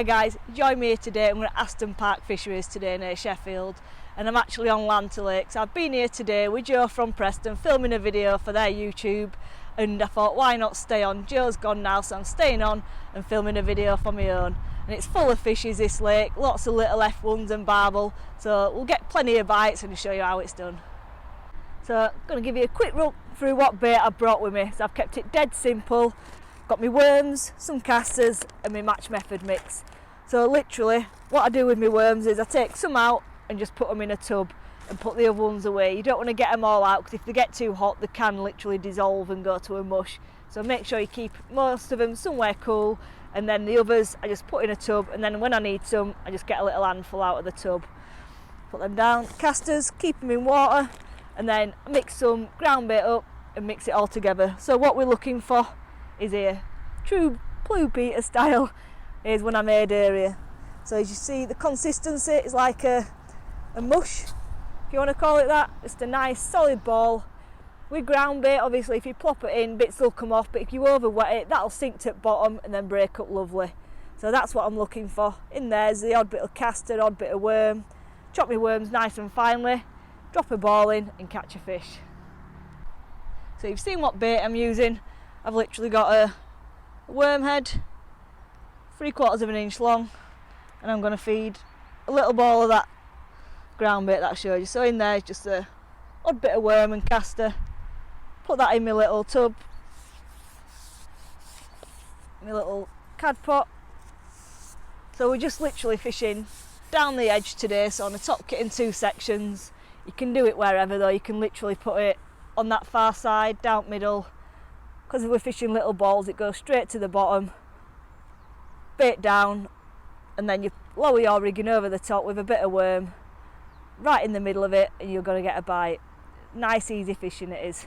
Hi guys, join me here today. I'm at Aston Park Fisheries today near Sheffield, and I'm actually on Lanta Lake. So I've been here today with Joe from Preston filming a video for their YouTube, and I thought why not stay on. Joe's gone now, so I'm staying on and filming a video for my own. And it's full of fishes, this lake, lots of little F1s and barbel, so we'll get plenty of bites and show you how it's done. So I'm going to give you a quick run through what bait I've brought with me. So I've kept it dead simple. Got my worms, some casters and my match method mix. So literally what I do with my worms is I take some out and just put them in a tub and put the other ones away. You don't want to get them all out because if they get too hot they can literally dissolve and go to a mush. So make sure you keep most of them somewhere cool, and then the others I just put in a tub, and then when I need some I just get a little handful out of the tub. Put them down. Casters, keep them in water, and then mix some ground bait up and mix it all together. So what we're looking for is here, true Blue Peter style, is when I made area. So as you see, the consistency is like a mush, if you want to call it that. Just a nice solid ball. With ground bait, obviously if you plop it in, bits will come off, but if you over wet it, that'll sink to the bottom and then break up lovely. So that's what I'm looking for. In there's the odd bit of caster, odd bit of worm. Chop my worms nice and finely, drop a ball in and catch a fish. So you've seen what bait I'm using. I've literally got a worm head, 3/4 of an inch long, and I'm going to feed a little ball of that ground bait that I showed you. So in there is just a odd bit of worm and caster. Put that in my little tub, my little cad pot. So we're just literally fishing down the edge today, so on the top kit in 2 sections. You can do it wherever though, you can literally put it on that far side, down middle. Because if we're fishing little balls it goes straight to the bottom, bait down, and then you lower your rigging over the top with a bit of worm right in the middle of it and you're going to get a bite. Nice easy fishing it is.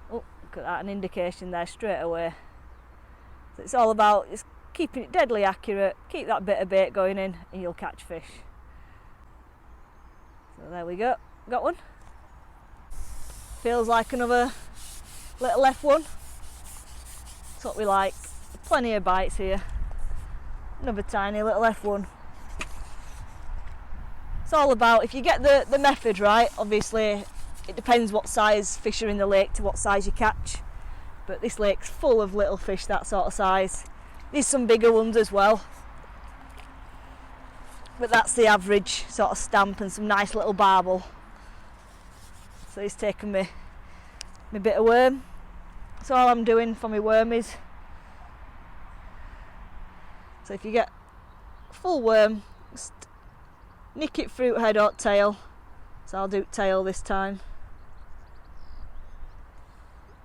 Oh, look at that, an indication there straight away. So it's all about just keeping it deadly accurate, keep that bit of bait going in and you'll catch fish. So there we go, got one. Feels like another little F1. That's what we like. Plenty of bites here. Another tiny little F1. It's all about, if you get the method right, obviously it depends what size fish are in the lake to what size you catch. But this lake's full of little fish that sort of size. There's some bigger ones as well. But that's the average sort of stamp, and some nice little barbel. So he's taken me bit of worm. So all I'm doing for my worm is, so if you get full worm, just nick it through head or tail. So I'll do tail this time.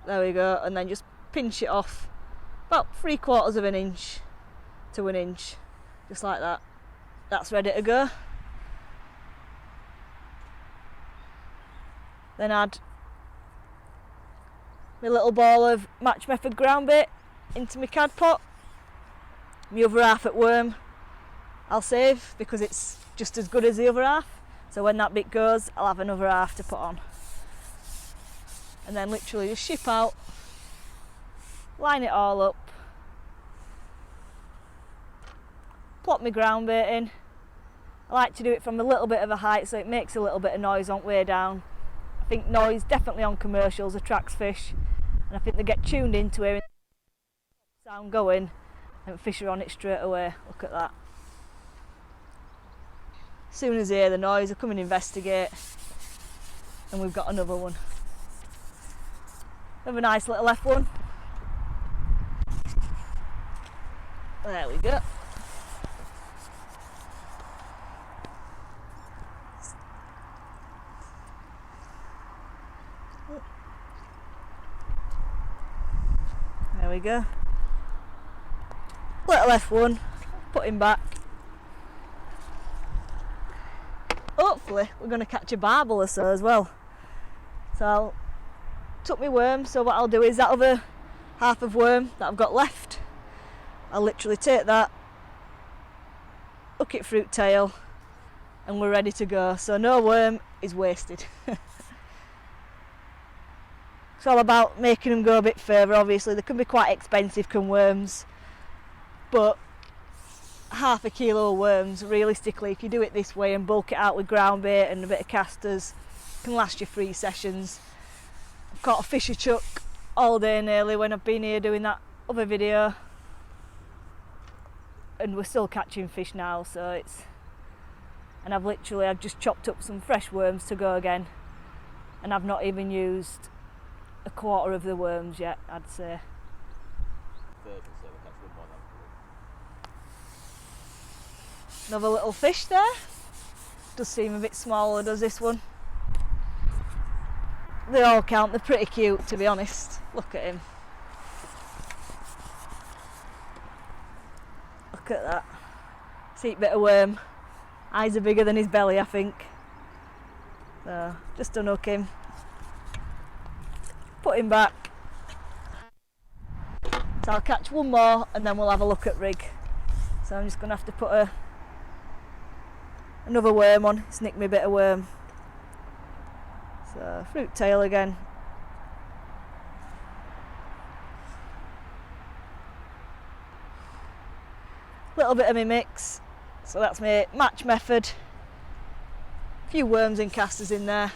There we go, and then just pinch it off about 3/4 of an inch to an inch, just like that. That's ready to go. Then add my little ball of match method ground bait into my cad pot. My other half at worm I'll save because it's just as good as the other half. So when that bit goes, I'll have another half to put on. And then literally just ship out, line it all up, plop my ground bait in. I like to do it from a little bit of a height so it makes a little bit of noise on way down. I think noise definitely on commercials attracts fish, and I think they get tuned into it, sound going, and fish are on it straight away. Look at that. As soon as they hear the noise they come and investigate, and we've got another one. Have a nice little F1. There we go. There we go. Little F1, put him back. Hopefully we're going to catch a barbel or so as well. So I'll tuck my worm, so what I'll do is that other half of worm that I've got left, I'll literally take that, hook it through tail, and we're ready to go. So no worm is wasted. It's all about making them go a bit further. Obviously they can be quite expensive, can worms, but half a kilo of worms. Realistically, if you do it this way and bulk it out with ground bait and a bit of casters, it can last you 3 sessions. I've caught a fisher chuck all day nearly when I've been here doing that other video, and we're still catching fish now, so it's, and I've just chopped up some fresh worms to go again, and I've not even used a quarter of the worms yet, I'd say. Another little fish there. Does seem a bit smaller, does this one? They all count, they're pretty cute to be honest. Look at him. Look at that. Sweet bit of worm. Eyes are bigger than his belly, I think. So, just unhook him. Put him back. So I'll catch one more and then we'll have a look at rig. So I'm just going to have to put another worm on. It's nicked me a bit of worm. So fruit tail again. Little bit of my mix. So that's my match method. A few worms and casters in there.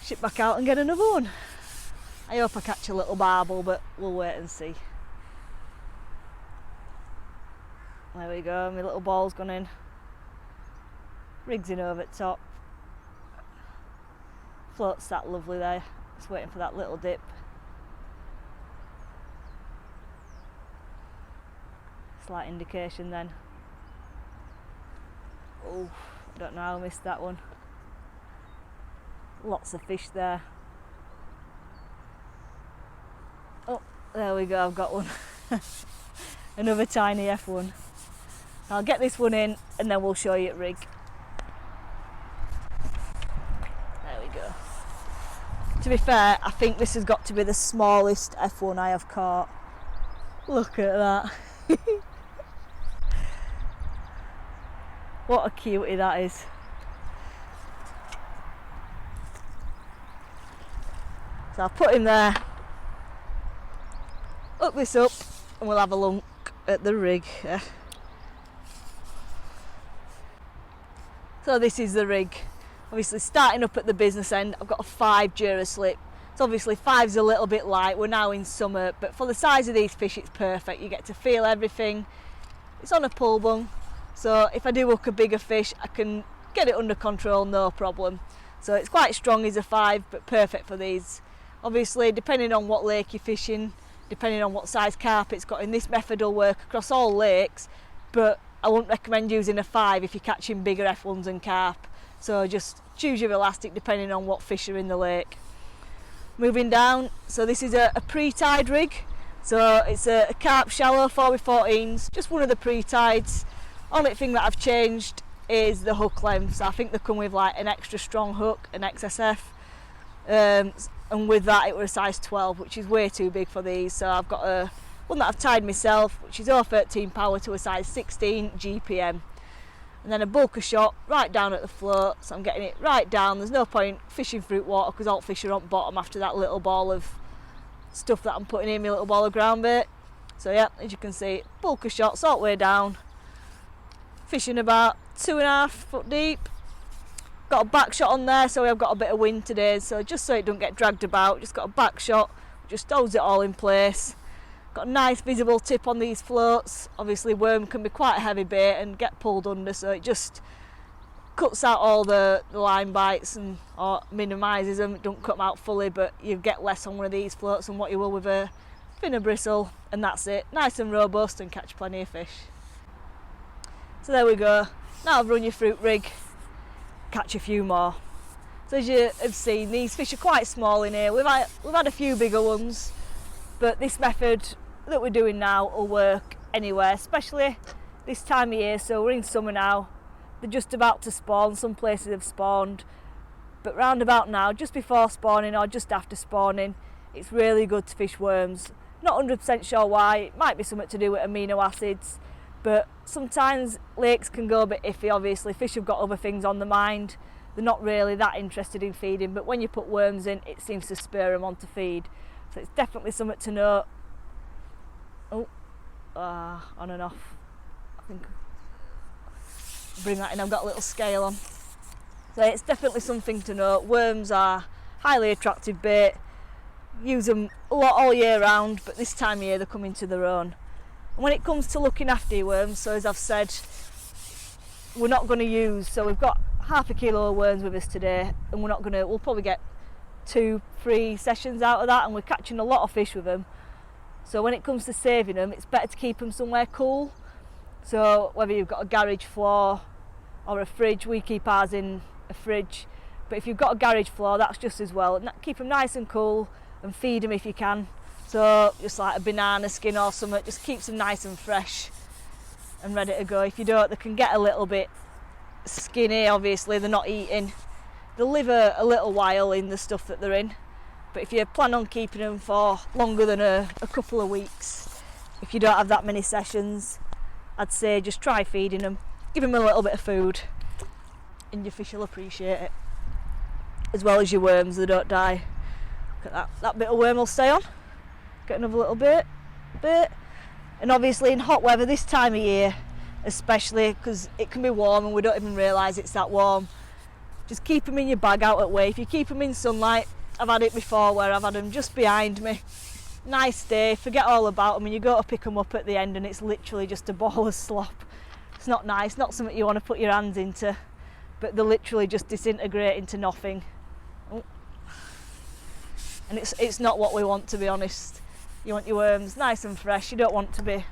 Ship back out and get another one. I hope I catch a little barbel, but we'll wait and see. There we go, my little ball's gone in. Rig's in over the top. Float's that lovely there. Just waiting for that little dip. Slight indication then. Oh, I don't know how I missed that one. Lots of fish there. Oh, there we go, I've got one. Another tiny F1. I'll get this one in and then we'll show you at rig. There we go. To be fair, I think this has got to be the smallest F1 I have caught. Look at that. What a cutie that is. So I'll put him there, hook this up and we'll have a look at the rig. So this is the rig. Obviously starting up at the business end, I've got a 5 Duraslip. So obviously 5's a little bit light, we're now in summer, but for the size of these fish it's perfect. You get to feel everything. It's on a pull bung, so if I do hook a bigger fish I can get it under control, no problem. So it's quite strong as a 5, but perfect for these. Obviously, depending on what lake you're fishing, depending on what size carp it's got in, this method will work across all lakes, but I wouldn't recommend using a 5 if you're catching bigger F1s and carp. So just choose your elastic depending on what fish are in the lake. Moving down, so this is a pre-tide rig. So it's a carp shallow 4x14s, just one of the pre-tides. Only thing that I've changed is the hook length. So I think they come with like an extra strong hook, an XSF. And with that it was a size 12, which is way too big for these. So I've got one that I've tied myself, which is 013 power to a size 16 GPM. And then a bulker shot right down at the float, so I'm getting it right down. There's no point fishing fruit water because all fish are on bottom after that little ball of stuff that I'm putting in, my little ball of ground bait. So yeah, as you can see, bulker shot, salt way down. Fishing about 2.5 foot deep. Got a back shot on there, so I've got a bit of wind today, so just so it don't get dragged about, just got a back shot, just holds it all in place. Got a nice visible tip on these floats. Obviously worm can be quite a heavy bait and get pulled under, so it just cuts out all the line bites and or minimises them. It don't cut them out fully, but you get less on one of these floats than what you will with a thinner bristle, and that's it. Nice and robust and catch plenty of fish. So there we go. Now I've run your fruit rig. Catch a few more. So as you have seen, these fish are quite small in here. We've had a few bigger ones, but this method that we're doing now will work anywhere, especially this time of year. So we're in summer now, they're just about to spawn. Some places have spawned, but round about now, just before spawning or just after spawning, it's really good to fish worms. Not 100% sure why. It might be something to do with amino acids, but sometimes lakes can go a bit iffy. Obviously fish have got other things on their mind, they're not really that interested in feeding, but when you put worms in, it seems to spur them on to feed. So it's definitely something to note. Oh, on and off. I think I'll bring that in. I've got a little scale on. So it's definitely something to note. Worms are highly attractive bait. Use them a lot all year round, but this time of year they come into their own. And when it comes to looking after your worms, so as I've said, we're not going to use, so we've got half a kilo of worms with us today, and we'll probably get 2-3 sessions out of that, and we're catching a lot of fish with them. So when it comes to saving them, it's better to keep them somewhere cool. So whether you've got a garage floor or a fridge, we keep ours in a fridge, but if you've got a garage floor, that's just as well. Keep them nice and cool and feed them if you can. So just like a banana skin or something, just keeps them nice and fresh and ready to go. If you don't, they can get a little bit skinny. Obviously they're not eating, they'll live a little while in the stuff that they're in, but if you plan on keeping them for longer than a couple of weeks, if you don't have that many sessions, I'd say just try feeding them, give them a little bit of food, and your fish will appreciate it, as well as your worms. They don't die. Look at that bit of worm will stay on. Get another little bit. And obviously in hot weather this time of year, especially because it can be warm and we don't even realise it's that warm, just keep them in your bag out at way. If you keep them in sunlight, I've had it before where I've had them just behind me, nice day, forget all about them, and you go to pick them up at the end and it's literally just a ball of slop. It's not nice, not something you want to put your hands into, but they literally just disintegrate into nothing. Oh. And it's not what we want, to be honest. You want your worms nice and fresh. You don't want to be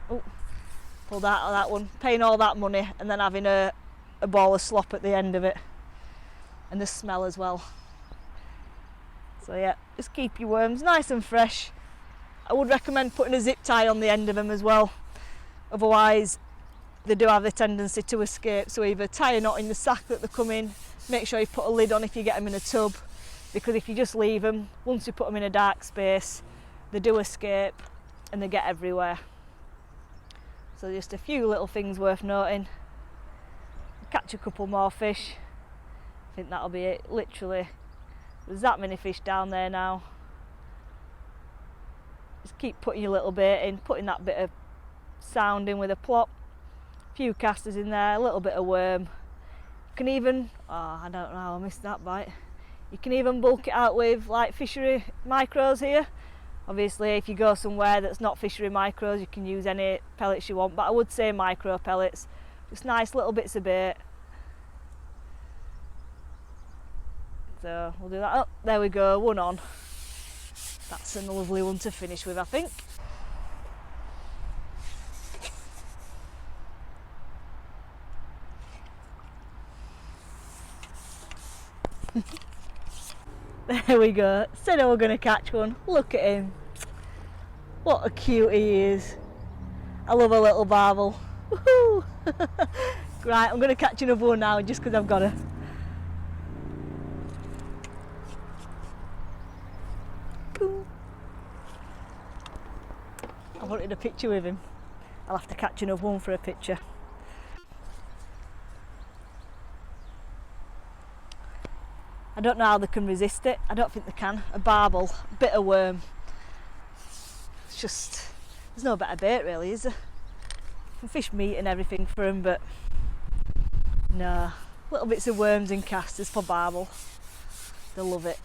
pulled out of that one, paying all that money and then having a ball of slop at the end of it, and the smell as well. So yeah, just keep your worms nice and fresh. I would recommend putting a zip tie on the end of them as well, otherwise they do have the tendency to escape. So either tie a knot in the sack that they come in, make sure you put a lid on if you get them in a tub, because if you just leave them, once you put them in a dark space, they do escape and they get everywhere. So just a few little things worth noting. Catch a couple more fish. I think that'll be it. Literally, there's that many fish down there now. Just keep putting your little bait in, putting that bit of sound in with a plop. A few casters in there, a little bit of worm. You can even, I don't know how I missed that bite. You can even bulk it out with like fishery micros here. Obviously if you go somewhere that's not fishery micros, you can use any pellets you want, but I would say micro pellets, just nice little bits of bait. So we'll do that. Oh, there we go, one on. That's a lovely one to finish with, I think. There we go. Said I was going to catch one. Look at him. What a cutie he is. I love a little barbel. Woohoo! Right, I'm going to catch another one now just because I've got her. I wanted a picture with him. I'll have to catch another one for a picture. I don't know how they can resist it. I don't think they can. A barbel, a bit of worm. It's just, there's no better bait really, is there? You can fish meat and everything for them, but no. Little bits of worms and casters for barbel. They love it.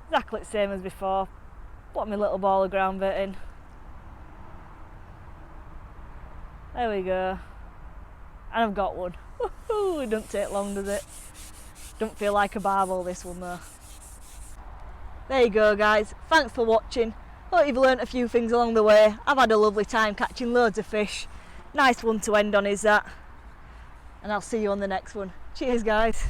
Exactly the same as before. Put my little ball of ground bait in. There we go. And I've got one. Woohoo! It doesn't take long, does it? Don't feel like a barbel, this one though. There you go guys, thanks for watching. Hope you've learnt a few things along the way. I've had a lovely time catching loads of fish. Nice one to end on is that. And I'll see you on the next one. Cheers guys.